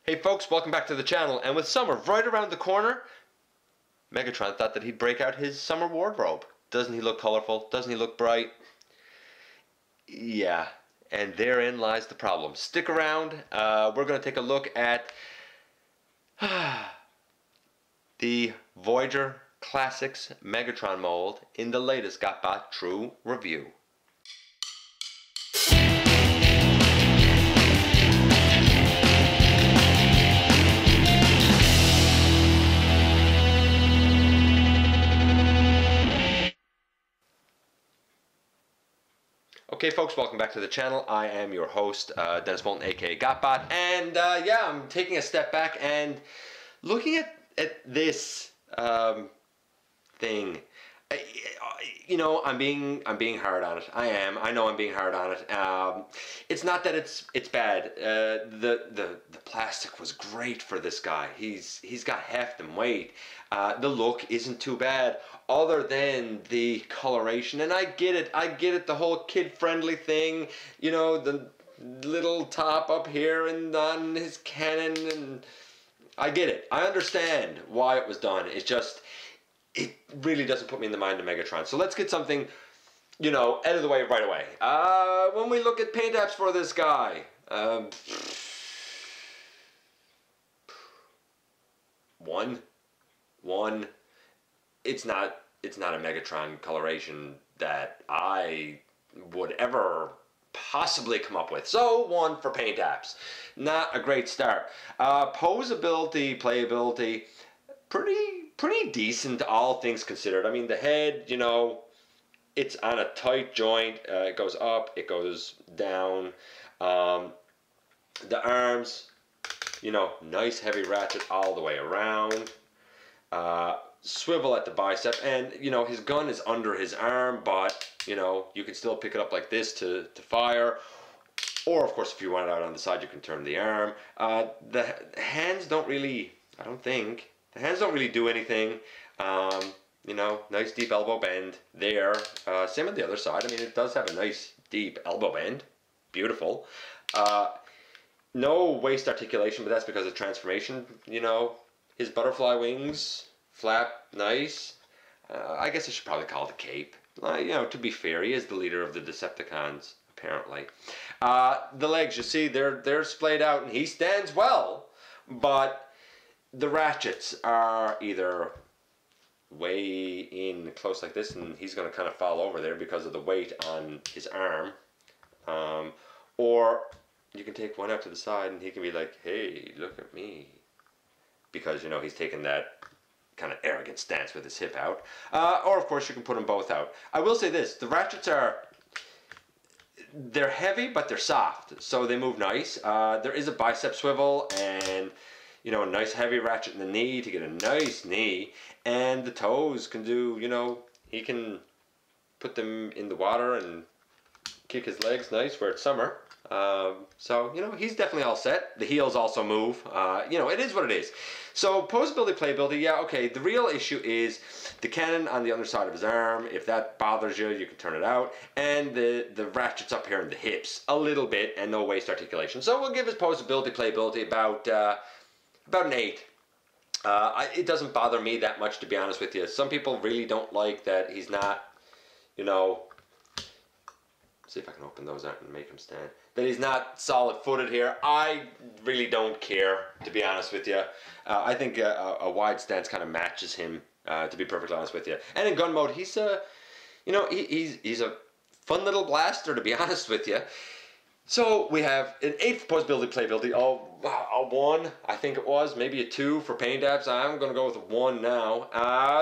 Hey folks, welcome back to the channel, and with summer right around the corner, Megatron thought that he'd break out his summer wardrobe. Doesn't he look colorful? Doesn't he look bright? Yeah, and therein lies the problem. Stick around, we're going to take a look at the Voyager Classics Megatron mold in the latest GotBot True Review. Okay folks, welcome back to the channel. I am your host, Dennis Bolton, aka GotBot, and yeah, I'm taking a step back and looking at this thing. You know, I'm being hard on it. I know I'm being hard on it. It's not that it's bad. The plastic was great for this guy. He's got half the weight. The look isn't too bad, other than the coloration. And I get it. The whole kid-friendly thing. You know, the little top up here and on his cannon, and I get it. I understand why it was done. It's just, it really doesn't put me in the mind of Megatron. So let's get something, you know, out of the way right away. When we look at paint apps for this guy, one, it's not a Megatron coloration that I would ever possibly come up with. So 1 for paint apps. Not a great start. Posability, playability, pretty decent, all things considered. I mean, the head, you know, it's on a tight joint. It goes up, it goes down. The arms, you know, nice heavy ratchet all the way around. Swivel at the bicep, and you know, his gun is under his arm, but you know, you can still pick it up like this to fire. Or of course, if you want it out on the side, you can turn the arm. The hands don't really, I don't think, the hands don't really do anything. You know, nice deep elbow bend there. Same on the other side. I mean, it does have a nice deep elbow bend. Beautiful. No waist articulation, but that's because of transformation. You know, his butterfly wings flap nice. I guess I should probably call it a cape. You know, to be fair, he is the leader of the Decepticons, apparently. The legs, you see, they're splayed out, and he stands well, but the ratchets are either way in close like this, and he's going to kind of fall over there because of the weight on his arm. Or you can take one out to the side, and he can be like, hey, look at me. Because, you know, he's taking that kind of arrogant stance with his hip out. Or, of course, you can put them both out. I will say this. The ratchets they're heavy, but they're soft. So they move nice. There is a bicep swivel and, you know, a nice heavy ratchet in the knee to get a nice knee. And the toes can do, you know, he can put them in the water and kick his legs nice where it's summer. So, you know, he's definitely all set. The heels also move. You know, it is what it is. So, posability, playability, yeah, okay. The real issue is the cannon on the underside of his arm. If that bothers you, you can turn it out. And the ratchets up here in the hips a little bit, and no waist articulation. So, we'll give his posability, playability about an 8. It doesn't bother me that much, to be honest with you. Some people really don't like that he's not, you know, see if I can open those out and make him stand. That he's not solid-footed here. I really don't care, to be honest with you. I think a wide stance kind of matches him, to be perfectly honest with you. And in gun mode, he's you know, he's a fun little blaster, to be honest with you. So we have an 8 for posability, playability, a 1, I think it was, maybe a 2 for paint apps. I'm going to go with a 1 now.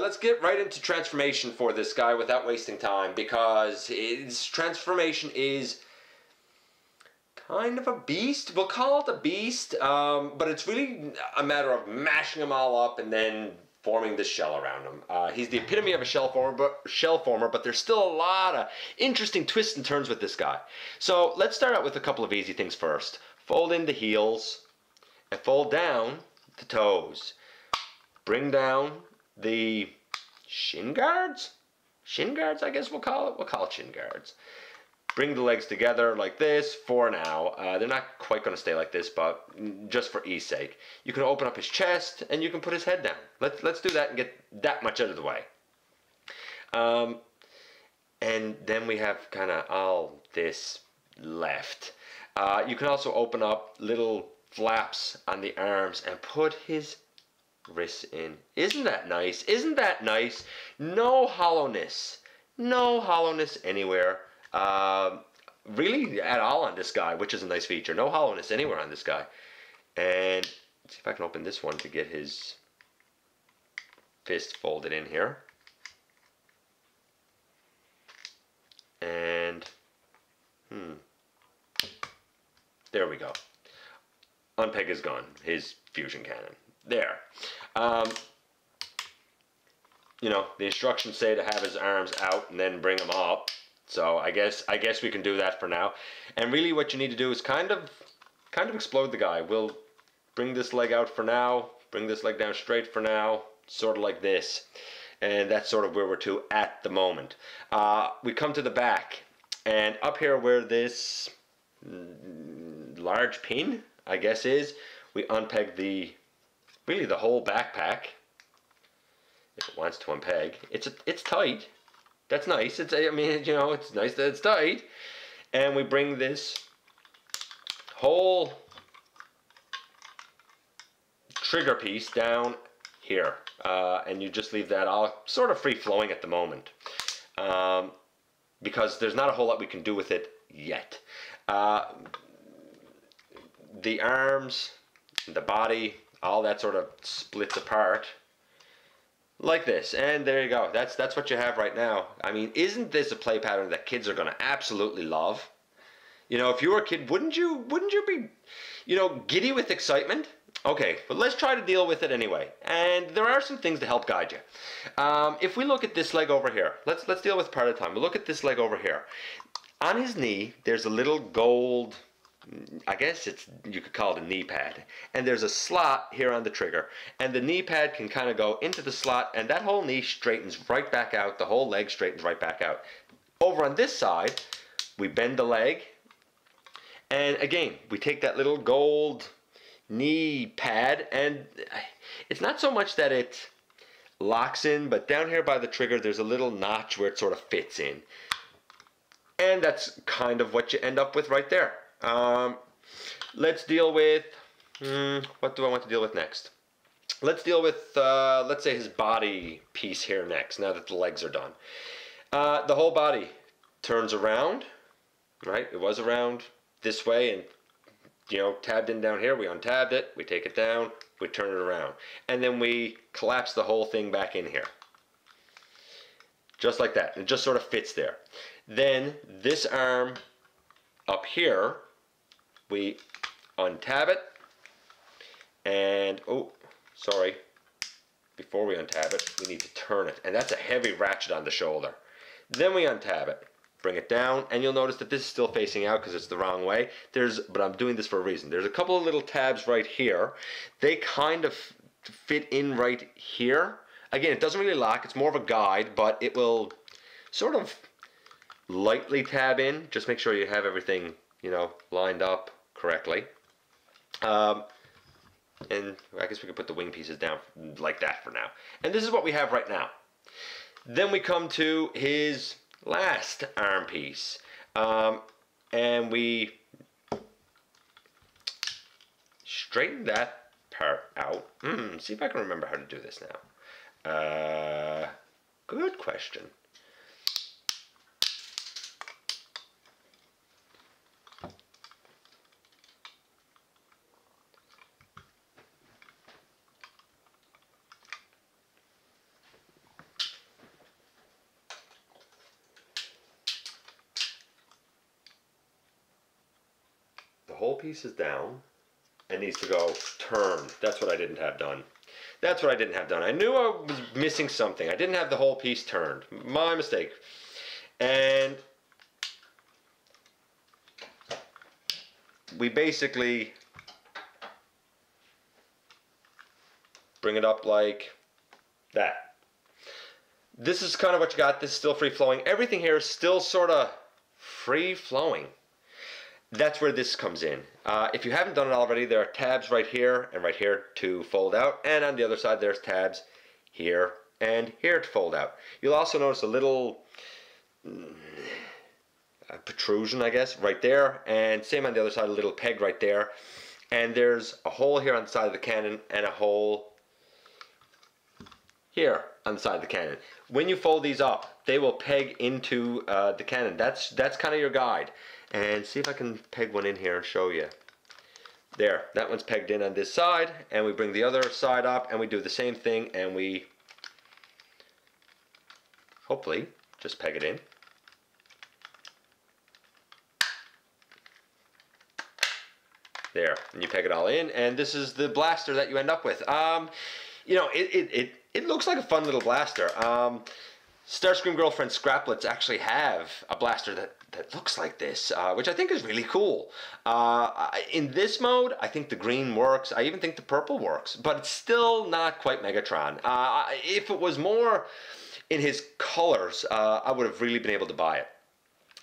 Let's get right into transformation for this guy without wasting time, because his transformation is kind of a beast. We'll call it a beast, but it's really a matter of mashing them all up and then forming this shell around him. He's the epitome of a shell former, but there's still a lot of interesting twists and turns with this guy. So let's start out with a couple of easy things first. Fold in the heels and fold down the toes. Bring down the shin guards? Shin guards, I guess we'll call it. We'll call it shin guards. bring the legs together like this for now. They're not quite going to stay like this, but just for ease sake. You can open up his chest and you can put his head down. Let's do that and get that much out of the way. And then we have kind of all this left. You can also open up little flaps on the arms and put his wrists in. Isn't that nice? Isn't that nice? No hollowness. No hollowness anywhere. Really at all on this guy, which is a nice feature. No hollowness anywhere on this guy. And let's see if I can open this one to get his fist folded in here. And there we go. Unpeg his gun, his fusion cannon. There. You know, the instructions say to have his arms out and then bring them up. So I guess we can do that for now. And really what you need to do is kind of explode the guy. We'll bring this leg out for now, bring this leg down straight for now, sort of like this. And that's sort of where we're to at the moment. We come to the back, and up here where this large pin, I guess, is, we unpeg really the whole backpack. If it wants to unpeg, it's tight. That's nice. I mean, you know, it's nice that it's tight. And we bring this whole trigger piece down here. And you just leave that all sort of free flowing at the moment. Because there's not a whole lot we can do with it yet. The arms, the body, all that sort of splits apart like this, and there you go. That's what you have right now. I mean, isn't this a play pattern that kids are going to absolutely love? You know, if you were a kid, wouldn't you be, you know, giddy with excitement? Okay, but let's try to deal with it anyway. And there are some things to help guide you. If we look at this leg over here, let's deal with part of the time. We'll look at this leg over here. On his knee, there's a little gold, I guess you could call it a knee pad. And there's a slot here on the trigger. And the knee pad can kind of go into the slot, and that whole knee straightens right back out. The whole leg straightens right back out. Over on this side, we bend the leg. And again, we take that little gold knee pad, and it's not so much that it locks in, but down here by the trigger, there's a little notch where it sort of fits in. And that's kind of what you end up with right there. Let's deal with, what do I want to deal with next? Let's deal with, let's say his body piece here next, now that the legs are done. The whole body turns around, right? It was around this way, and, you know, tabbed in down here. We untabbed it, we take it down, we turn it around. And then we collapse the whole thing back in here. Just like that. It just sort of fits there. Then this arm up here, we untab it, and oh, sorry, before we untab it, we need to turn it, and that's a heavy ratchet on the shoulder. Then we untab it, bring it down, and you'll notice that this is still facing out because it's the wrong way. But I'm doing this for a reason. There's a couple of little tabs right here. They kind of fit in right here. Again, it doesn't really lock, it's more of a guide, but it will sort of lightly tab in. Just make sure you have everything, you know, lined up correctly. And I guess we could put the wing pieces down like that for now. And this is what we have right now. Then we come to his last arm piece. And we straighten that part out. See if I can remember how to do this now. Good question. The whole piece is down and needs to go turned. That's what I didn't have done. That's what I didn't have done. I knew I was missing something. I didn't have the whole piece turned. My mistake. And we basically bring it up like that. This is kind of what you got. This is still free flowing. Everything here is still sort of free-flowing. That's where this comes in. If you haven't done it already, there are tabs right here and right here to fold out, and on the other side there's tabs here and here to fold out. You'll also notice a little protrusion, I guess, right there, and same on the other side, a little peg right there, and there's a hole here on the side of the cannon and a hole here on the side of the cannon. When you fold these up, they will peg into the cannon. That's kind of your guide. And see if I can peg one in here and show you. There, that one's pegged in on this side, and we bring the other side up and we do the same thing, and we hopefully just peg it in. There, and you peg it all in, and this is the blaster that you end up with. You know, it looks like a fun little blaster. Starscream Girlfriend Scraplets actually have a blaster that looks like this, which I think is really cool. In this mode, I think the green works. I even think the purple works, but it's still not quite Megatron. If it was more in his colors, I would have really been able to buy it.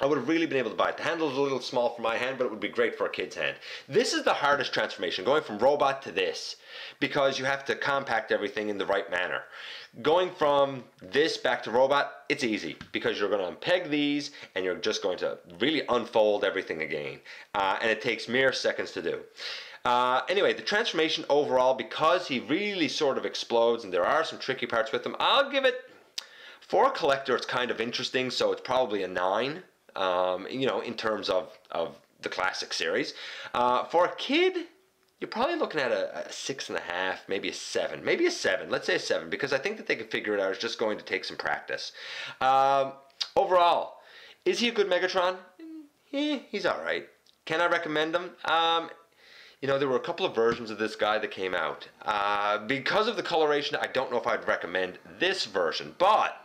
I would have really been able to buy it. The handle is a little small for my hand, but it would be great for a kid's hand. This is the hardest transformation, going from robot to this, because you have to compact everything in the right manner. Going from this back to robot, it's easy, because you're going to unpeg these, and you're just going to really unfold everything again. And it takes mere seconds to do. Anyway, the transformation overall, because he really sort of explodes, and there are some tricky parts with him, I'll give it, for a collector, it's kind of interesting, so it's probably a 9. You know, in terms of the classic series. For a kid, you're probably looking at a 6.5, maybe a 7. Maybe a 7. Let's say a 7, because I think that they can figure it out. It's just going to take some practice. Overall, is he a good Megatron? He's alright. Can I recommend him? You know, there were a couple of versions of this guy that came out. Because of the coloration, I don't know if I'd recommend this version. But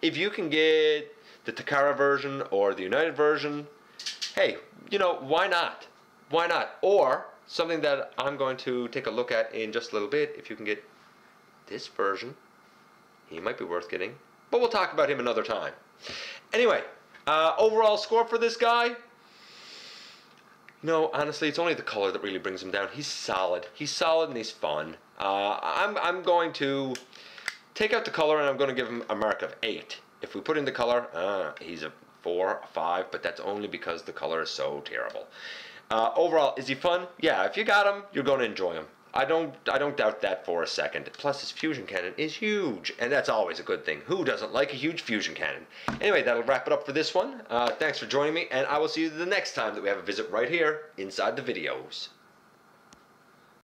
if you can get the Takara version or the United version, hey, you know, why not? Why not? Or something that I'm going to take a look at in just a little bit, if you can get this version, he might be worth getting, but we'll talk about him another time. Anyway, overall score for this guy, no, honestly, it's only the color that really brings him down. He's solid. He's solid and he's fun. I'm going to take out the color and I'm going to give him a mark of 8. If we put in the color, he's a 4, a 5, but that's only because the color is so terrible. Overall, is he fun? Yeah, if you got him, you're going to enjoy him. I don't doubt that for a second. Plus, his fusion cannon is huge, and that's always a good thing. Who doesn't like a huge fusion cannon? Anyway, that'll wrap it up for this one. Thanks for joining me, and I will see you the next time that we have a visit right here inside the videos.